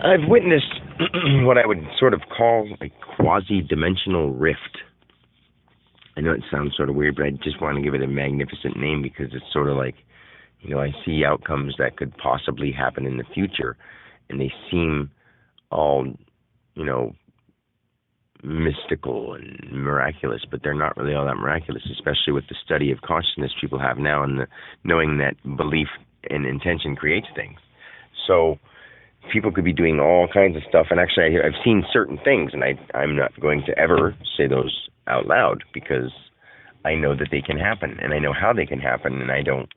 I've witnessed what I would sort of call a quasi-dimensional rift. I know it sounds sort of weird, but I just want to give it a magnificent name because it's sort of like, I see outcomes that could possibly happen in the future, and they seem all, mystical and miraculous, but they're not really all that miraculous, especially with the study of consciousness people have now and the knowing that belief and intention creates things. So people could be doing all kinds of stuff, and actually I've seen certain things, and I'm not going to ever say those out loud because I know that they can happen, and I know how they can happen, and I don't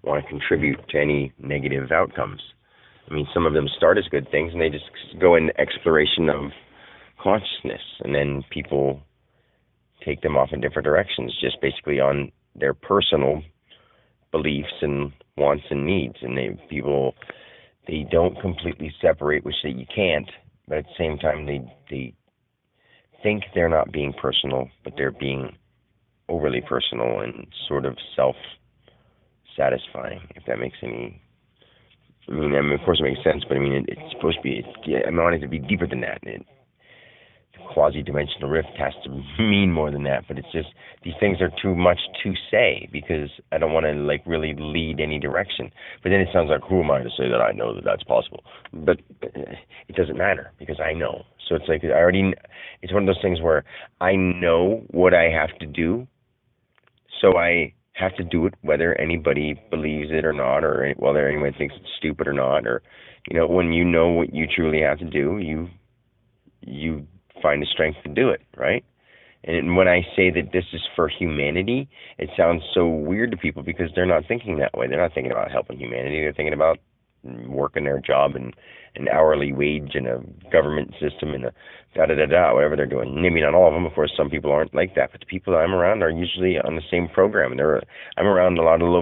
want to contribute to any negative outcomes. I mean, some of them start as good things, and they just go in exploration of consciousness, and then people take them off in different directions, just basically on their personal beliefs and wants and needs. And they don't completely separate, which you can't, but at the same time they think they're not being personal, but they're being overly personal and sort of self-satisfying, if that makes any. I mean, of course it makes sense, but I mean, it's supposed to be. I want it to be deeper than that. Quasi-dimensional rift has to mean more than that, but it's just these things are too much to say because I don't want to really lead any direction. But then it sounds like, who am I to say that I know that that's possible? But it doesn't matter because I know. So it's like it's one of those things where I know what I have to do, so I have to do it whether anybody believes it or not, or whether anyone thinks it's stupid or not, or when you know what you truly have to do, you find the strength to do it, right? And when I say that this is for humanity, it sounds so weird to people because they're not thinking that way. They're not thinking about helping humanity. They're thinking about working their job and an hourly wage and a government system and a whatever they're doing. Maybe not all of them. Of course, some people aren't like that, but the people that I'm around are usually on the same program. I'm around a lot of low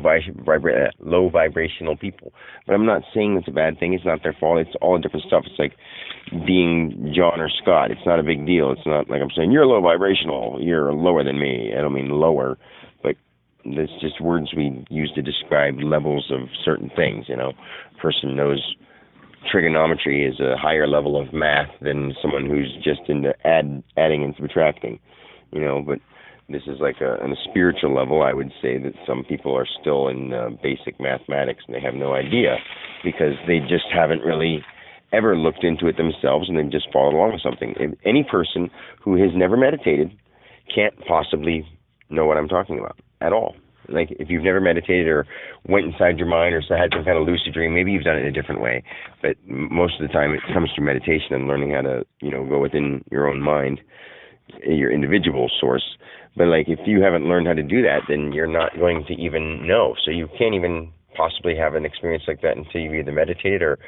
vibrational people, but I'm not saying it's a bad thing. It's not their fault. It's all different stuff. It's like being John or Scott. It's not a big deal. It's not like I'm saying you're low vibrational. You're lower than me. I don't mean lower, but it's just words we use to describe levels of certain things. A person knows trigonometry is a higher level of math than someone who's just into adding and subtracting, but this is like on a spiritual level. I would say that some people are still in basic mathematics and they have no idea because they just haven't really ever looked into it themselves and they've just followed along with something. If any person who has never meditated can't possibly know what I'm talking about at all. Like if you've never meditated or went inside your mind or had some kind of lucid dream, maybe you've done it in a different way. But most of the time it comes through meditation and learning how to, go within your own mind, your individual source. But if you haven't learned how to do that, then you're not going to even know. So you can't even possibly have an experience like that until you've either meditated or,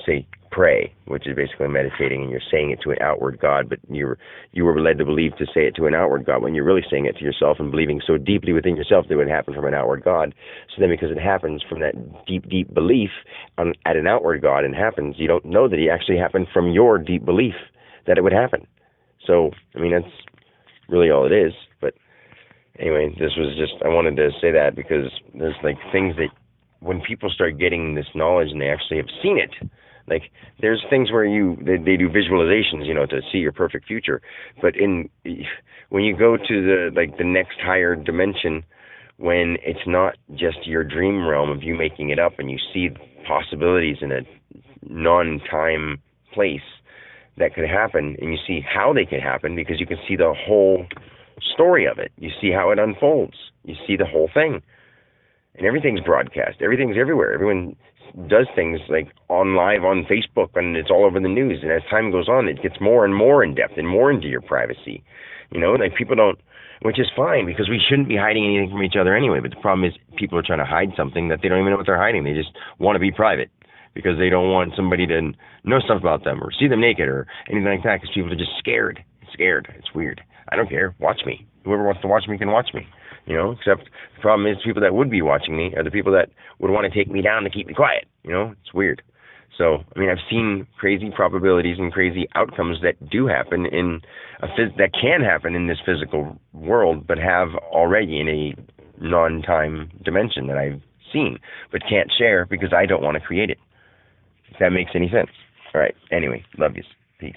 say, pray, which is basically meditating and you're saying it to an outward God, but you were led to believe to say it to an outward God when you're really saying it to yourself and believing so deeply within yourself that it would happen from an outward God. So then because it happens from that deep, deep belief at an outward God and happens, you don't know that it actually happened from your deep belief that it would happen. So, that's really all it is. But anyway, this was just, I wanted to say that because there's things that when people start getting this knowledge and they actually have seen it, there's things where they do visualizations, to see your perfect future. But when you go to the next higher dimension, when it's not just your dream realm of you making it up and you see possibilities in a non-time place that could happen, and you see how they could happen because you can see the whole story of it. You see how it unfolds. You see the whole thing. And everything's broadcast. Everything's everywhere. Everyone does things on live on Facebook, and it's all over the news. And as time goes on, it gets more and more in depth and more into your privacy. People don't, which is fine because we shouldn't be hiding anything from each other anyway. But the problem is people are trying to hide something that they don't even know what they're hiding. They just want to be private because they don't want somebody to know stuff about them or see them naked or anything like that because people are just scared. It's weird. I don't care. Watch me. Whoever wants to watch me can watch me. Except the problem is people that would be watching me are the people that would want to take me down to keep me quiet. It's weird. So, I've seen crazy probabilities and crazy outcomes that do happen that can happen in this physical world, but have already in a non-time dimension that I've seen, but can't share because I don't want to create it. If that makes any sense. All right. Anyway, love you. Peace.